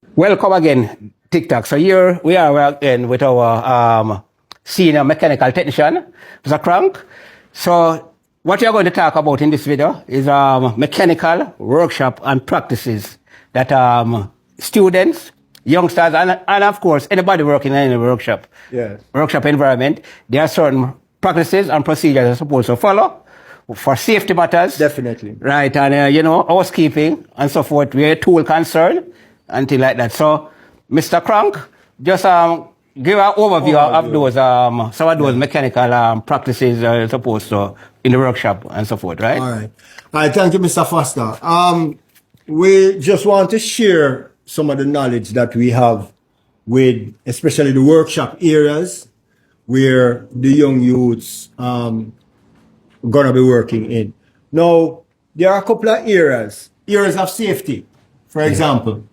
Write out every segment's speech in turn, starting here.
Welcome again, TikTok. So here we are again with our senior mechanical technician, Mr. Crank. So what we are going to talk about in this video is mechanical workshop and practices that students, youngsters, and of course anybody working in a workshop, workshop environment, there are certain practices and procedures they're supposed to follow for safety matters. Definitely. Right, and housekeeping and so forth, where tool concerned, and things like that. So, Mr. Crank, just give an overview of those, some of those mechanical practices you're supposed to in the workshop and so forth, right? All right. Thank you, Mr. Foster. We just want to share some of the knowledge that we have with, especially the workshop areas where the young youths gonna be working in. Now, there are a couple of areas of safety, for example.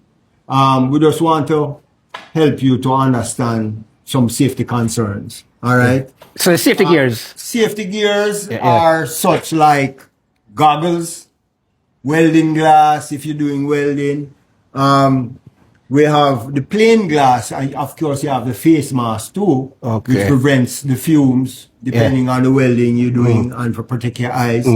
We just want to help you to understand some safety concerns. All right. So the safety gears. Safety gears are such like goggles, welding glass if you're doing welding. We have the plain glass, and of course you have the face mask too, which prevents the fumes depending on the welding you're doing and for protect your eyes.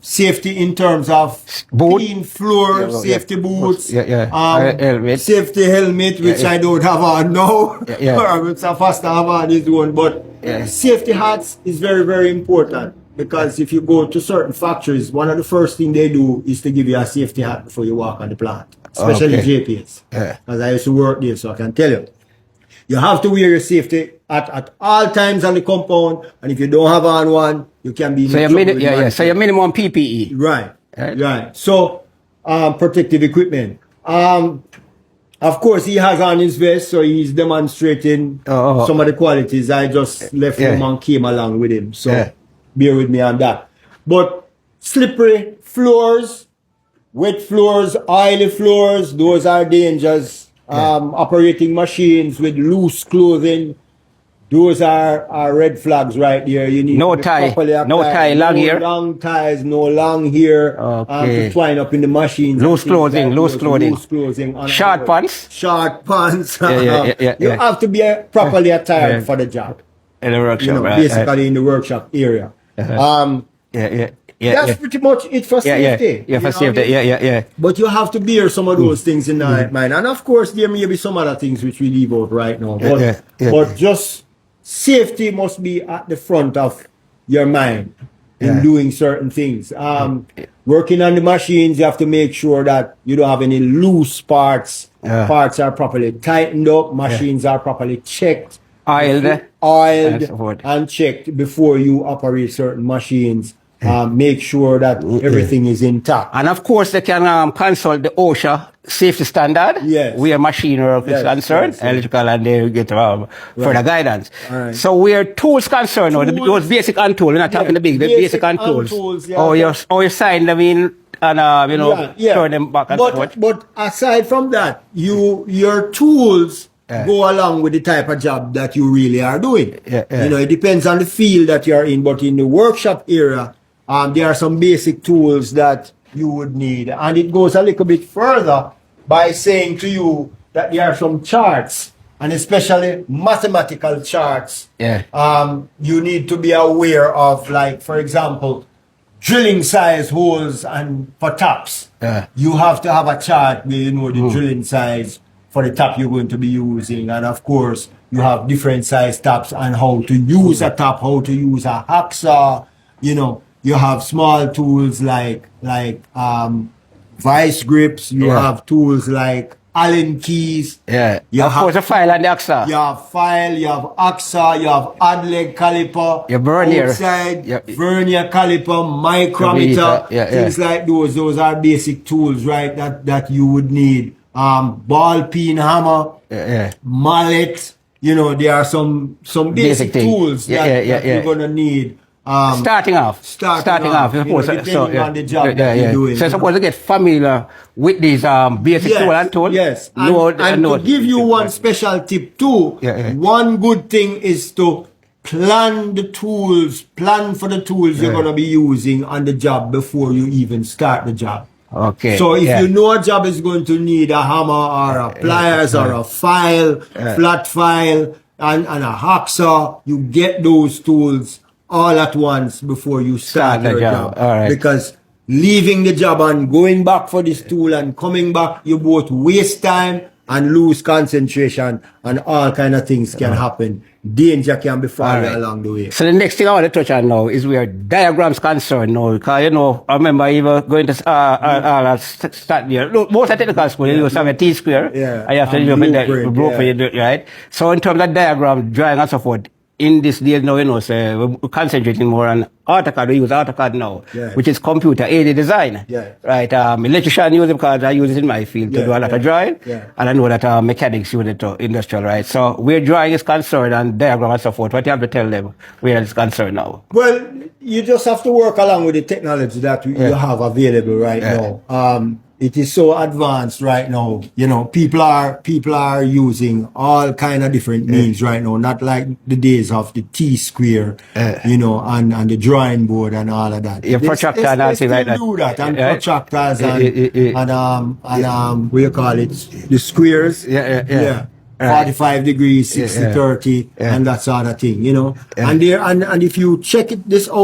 Safety in terms of clean floor, safety boots, safety helmet, which I don't have on now. It's a faster have on this one, but safety hats is very, very important. Because if you go to certain factories, one of the first things they do is to give you a safety hat before you walk on the plant, especially JPS. Because I used to work there, so I can tell you. You have to wear your safety hat at all times on the compound, and if you don't have on one, you can be in trouble. So your minimum PPE. Right. So, protective equipment. Of course, he has on his vest, so he's demonstrating some of the qualities. I just left him and came along with him. So. Bear with me on that. But slippery floors, wet floors, oily floors, those are dangers. Operating machines with loose clothing, those are red flags right there. You need no tie, long hair. No long ties, no long hair to twine up in the machines. Loose clothing. Short pants. You have to be properly attired for the job. In the workshop, basically in the workshop area. That's pretty much it for safety. For safety. But you have to bear some of those things in mind. And of course, there may be some other things which we leave out right now. But just safety must be at the front of your mind in doing certain things. Working on the machines, you have to make sure that you don't have any loose parts. Parts are properly tightened up. Machines are properly checked. Oiled and checked before you operate certain machines. Make sure that everything is intact. And of course, they can consult the OSHA safety standard where machine work is concerned, electrical, and they get further guidance. So where tools concerned, those basic hand tools, we're not talking the basic hand tools. You sign them in and turn them back and forth. But aside from that, your tools go along with the type of job that you really are doing. It depends on the field that you're in, but in the workshop area, there are some basic tools that you would need. And it goes a little bit further by saying to you that there are some charts, and especially mathematical charts, you need to be aware of, like, for example, drilling size holes and for taps. You have to have a chart where you know the drilling size for the tap you're going to be using, and of course you have different size taps and how to use a tap, how to use a hacksaw. You have small tools like vice grips. You have tools like Allen keys. You have a file and the hacksaw. You have file. You have hacksaw. You have odd leg caliper. Your Vernier. Outside, Vernier caliper, micrometer, things like those. Those are basic tools, right? That you would need. Ball peen hammer, mallet. There are some basic tools that you're gonna need. Starting off. Depending on the job that you're doing. So suppose to get familiar with these basic tools and tools. Yes. And to give you one special tip too, one good thing is to plan for the tools you're gonna be using on the job before you even start the job. Okay. So if you know a job is going to need a hammer or a pliers or a file, flat file, and a hacksaw, you get those tools all at once before you start your job. All right. Because leaving the job and going back for this tool and coming back, you both waste time and lose concentration, and all kind of things can happen. Danger can be followed along the way. So the next thing I want to touch on now is where diagrams concerned now, because I remember even going to start there. Look, most of technical school you use a T-square. Yeah. And you have to do the blueprint, right? So in terms of diagram, drawing and so forth, in this day now, say, we're concentrating more on AutoCAD. We use AutoCAD now, which is computer-aided design. Right? Electrician use it because I use it in my field to do a lot of drawing. And I know that mechanics use it to industrial, right? So where drawing is concerned and diagram and so forth, what you have to tell them where it's concerned now? Well, you just have to work along with the technology that you have available right now. It is so advanced right now. People are using all kind of different means right now. Not like the days of the T-square, and the drawing board and all of that. Protractor and all things like that. Do that and protractors and what you call it, the squares. 45 degrees, 60, 30, and that sort of thing. And if you check this out.